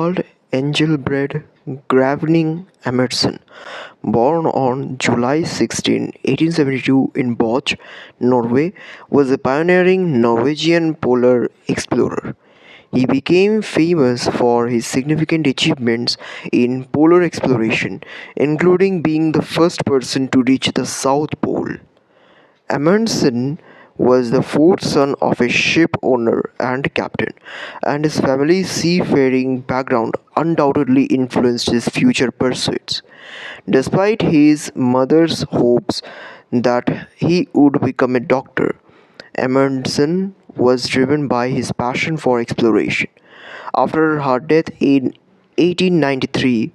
Roald Engelbregt Gravning Amundsen, born on July 16, 1872 in Boch, Norway, was a pioneering Norwegian polar explorer. He became famous for his significant achievements in polar exploration, including being the first person to reach the South Pole. Amundsen was the fourth son of a ship owner and captain, and his family's seafaring background undoubtedly influenced his future pursuits. Despite his mother's hopes that he would become a doctor, Amundsen was driven by his passion for exploration. After her death in 1893,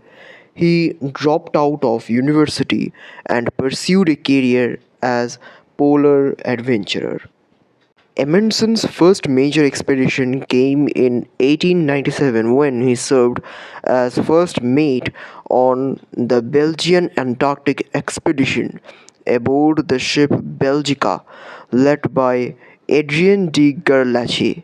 he dropped out of university and pursued a career as polar adventurer. Amundsen's first major expedition came in 1897 when he served as first mate on the Belgian Antarctic expedition aboard the ship Belgica, led by Adrien de Gerlache.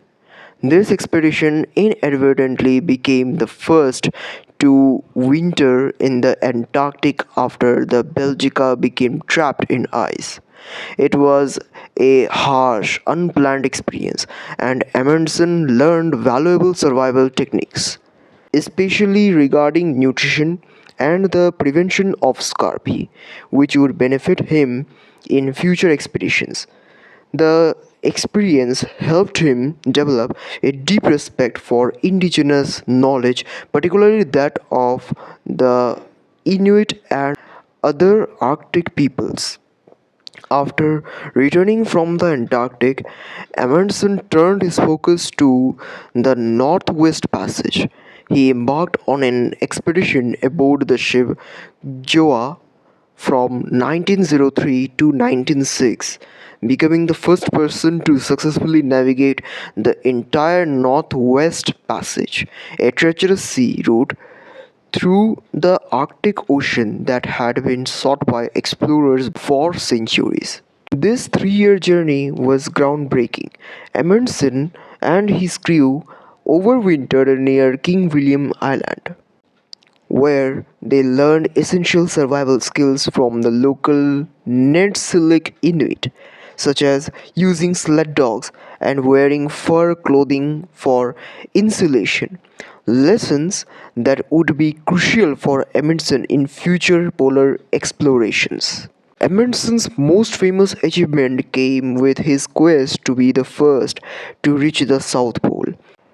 This expedition inadvertently became the first to winter in the Antarctic after the Belgica became trapped in ice. It was a harsh, unplanned experience, and Amundsen learned valuable survival techniques, especially regarding nutrition and the prevention of scurvy, which would benefit him in future expeditions. The experience helped him develop a deep respect for indigenous knowledge, particularly that of the Inuit and other Arctic peoples. After returning from the Antarctic, Amundsen turned his focus to the Northwest Passage. He embarked on an expedition aboard the ship Joa from 1903 to 1906, becoming the first person to successfully navigate the entire Northwest Passage, a treacherous sea route through the Arctic Ocean that had been sought by explorers for centuries. This 3 year journey was groundbreaking. Amundsen and his crew overwintered near King William Island, where they learned essential survival skills from the local Netsilik Inuit, such as using sled dogs and wearing fur clothing for insulation. Lessons that would be crucial for Amundsen in future polar explorations. Amundsen's most famous achievement came with his quest to be the first to reach the South Pole.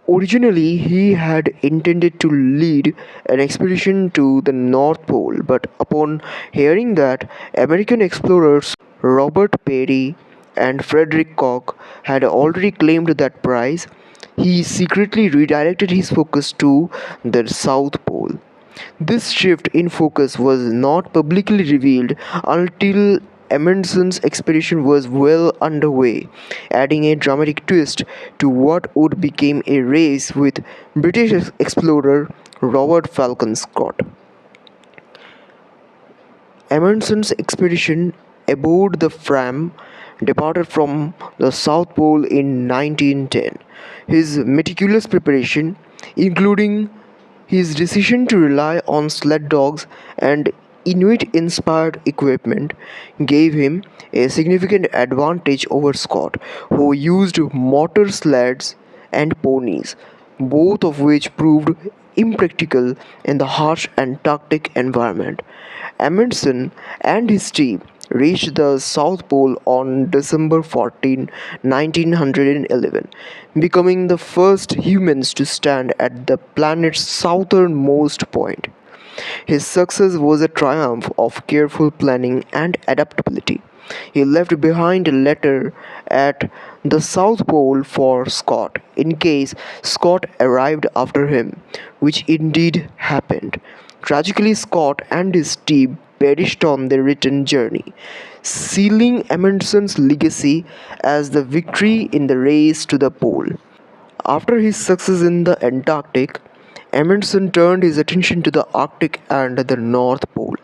Originally, he had intended to lead an expedition to the North Pole, but upon hearing that American explorers Robert Peary and Frederick Koch had already claimed that prize, he secretly redirected his focus to the South Pole. This shift in focus was not publicly revealed until Amundsen's expedition was well underway, adding a dramatic twist to what would become a race with British explorer Robert Falcon Scott. Amundsen's expedition aboard the Fram departed from the South Pole in 1910. His meticulous preparation, including his decision to rely on sled dogs and Inuit inspired equipment, gave him a significant advantage over Scott, who used motor sleds and ponies, both of which proved impractical in the harsh Antarctic environment. Amundsen and his team reached the South Pole on December 14, 1911, becoming the first humans to stand at the planet's southernmost point. His success was a triumph of careful planning and adaptability. He left behind a letter at the South Pole for Scott in case Scott arrived after him, which indeed happened. Tragically, Scott and his team perished on their return journey, sealing Amundsen's legacy as the victory in the race to the pole. After his success in the Antarctic, Amundsen turned his attention to the Arctic and the North Pole,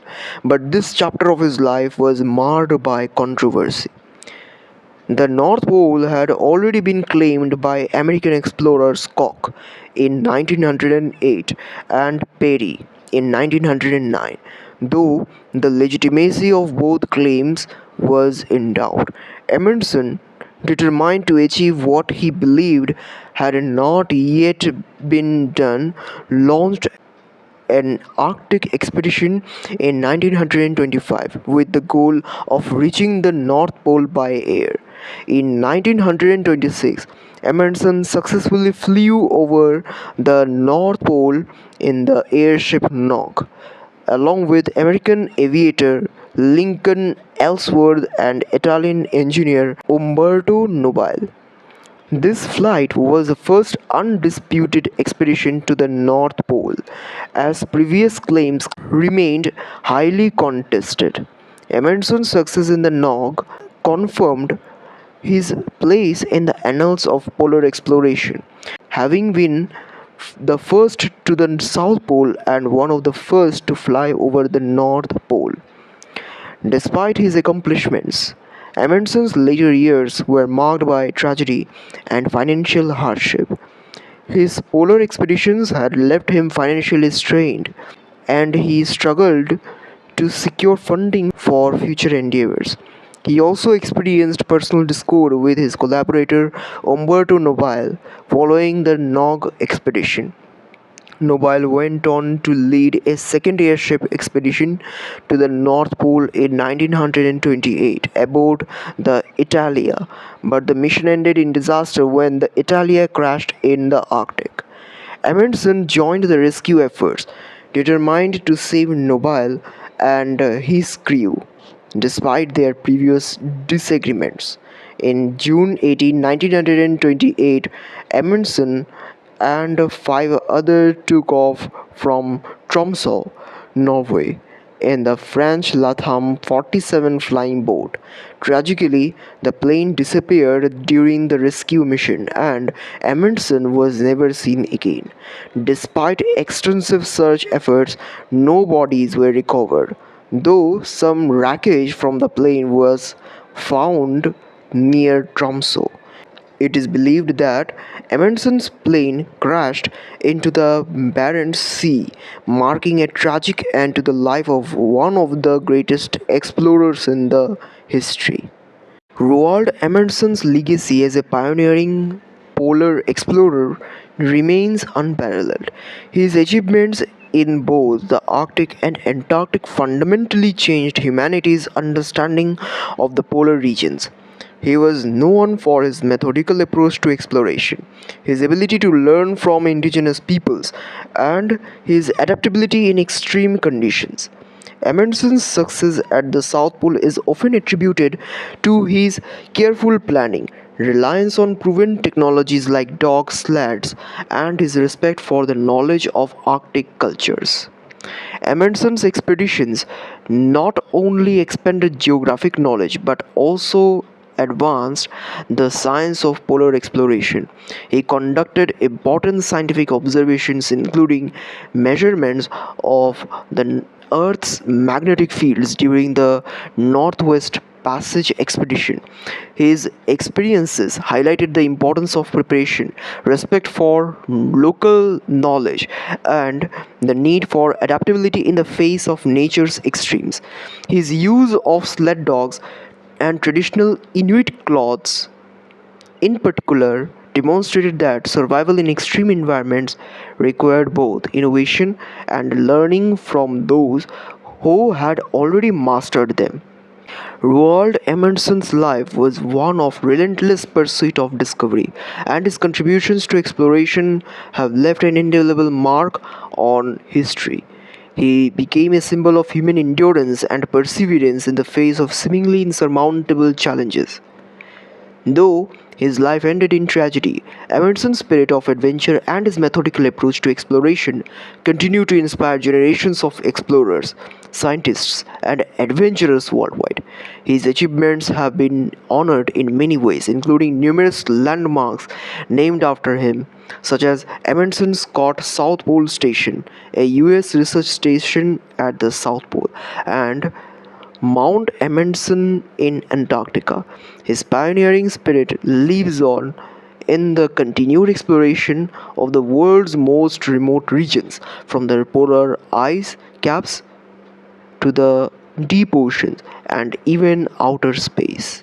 but this chapter of his life was marred by controversy. The North Pole had already been claimed by American explorers Koch in 1908 and Peary in 1909, though the legitimacy of both claims was in doubt. Amundsen, determined to achieve what he believed had not yet been done, launched an Arctic expedition in 1925 with the goal of reaching the North Pole by air. In 1926, Amundsen successfully flew over the North Pole in the airship Nog, along with American aviator Lincoln Ellsworth and Italian engineer Umberto Nobile. This flight was the first undisputed expedition to the North Pole, as previous claims remained highly contested. Amundsen's success in the Nog confirmed his place in the annals of polar exploration, having been the first to the South Pole and one of the first to fly over the North Pole. Despite his accomplishments, Amundsen's later years were marked by tragedy and financial hardship. His polar expeditions had left him financially strained, and he struggled to secure funding for future endeavors. He also experienced personal discord with his collaborator Umberto Nobile following the Nog expedition. Nobile went on to lead a second airship expedition to the North Pole in 1928 aboard the Italia, but the mission ended in disaster when the Italia crashed in the Arctic. Amundsen joined the rescue efforts, determined to save Nobile and his crew, despite their previous disagreements. In June 18, 1928, Amundsen and five others took off from Tromsø, Norway, in the French Latham 47 flying boat. Tragically, the plane disappeared during the rescue mission and Amundsen was never seen again. Despite extensive search efforts, no bodies were recovered, though some wreckage from the plane was found near Tromsø. It is believed that Amundsen's plane crashed into the Barents Sea, marking a tragic end to the life of one of the greatest explorers in the history. Roald Amundsen's legacy as a pioneering polar explorer remains unparalleled. His achievements in both the Arctic and Antarctic fundamentally changed humanity's understanding of the polar regions. He was known for his methodical approach to exploration, his ability to learn from indigenous peoples, and his adaptability in extreme conditions. Amundsen's success at the South Pole is often attributed to his careful planning, reliance on proven technologies like dog sleds, and his respect for the knowledge of Arctic cultures. Amundsen's expeditions not only expanded geographic knowledge but also advanced the science of polar exploration. He conducted important scientific observations, including measurements of the Earth's magnetic fields during the Northwest Passage expedition. His experiences highlighted the importance of preparation, respect for local knowledge, and the need for adaptability in the face of nature's extremes. His use of sled dogs and traditional Inuit clothes, in particular, demonstrated that survival in extreme environments required both innovation and learning from those who had already mastered them. Roald Amundsen's life was one of relentless pursuit of discovery, and his contributions to exploration have left an indelible mark on history. He became a symbol of human endurance and perseverance in the face of seemingly insurmountable challenges. Though his life ended in tragedy, Amundsen's spirit of adventure and his methodical approach to exploration continue to inspire generations of explorers, scientists, and adventurers worldwide. His achievements have been honored in many ways, including numerous landmarks named after him, such as Amundsen Scott South Pole Station, a US research station at the South Pole, and Mount Amundsen in Antarctica. His pioneering spirit lives on in the continued exploration of the world's most remote regions, from the polar ice caps to the deep oceans and even outer space.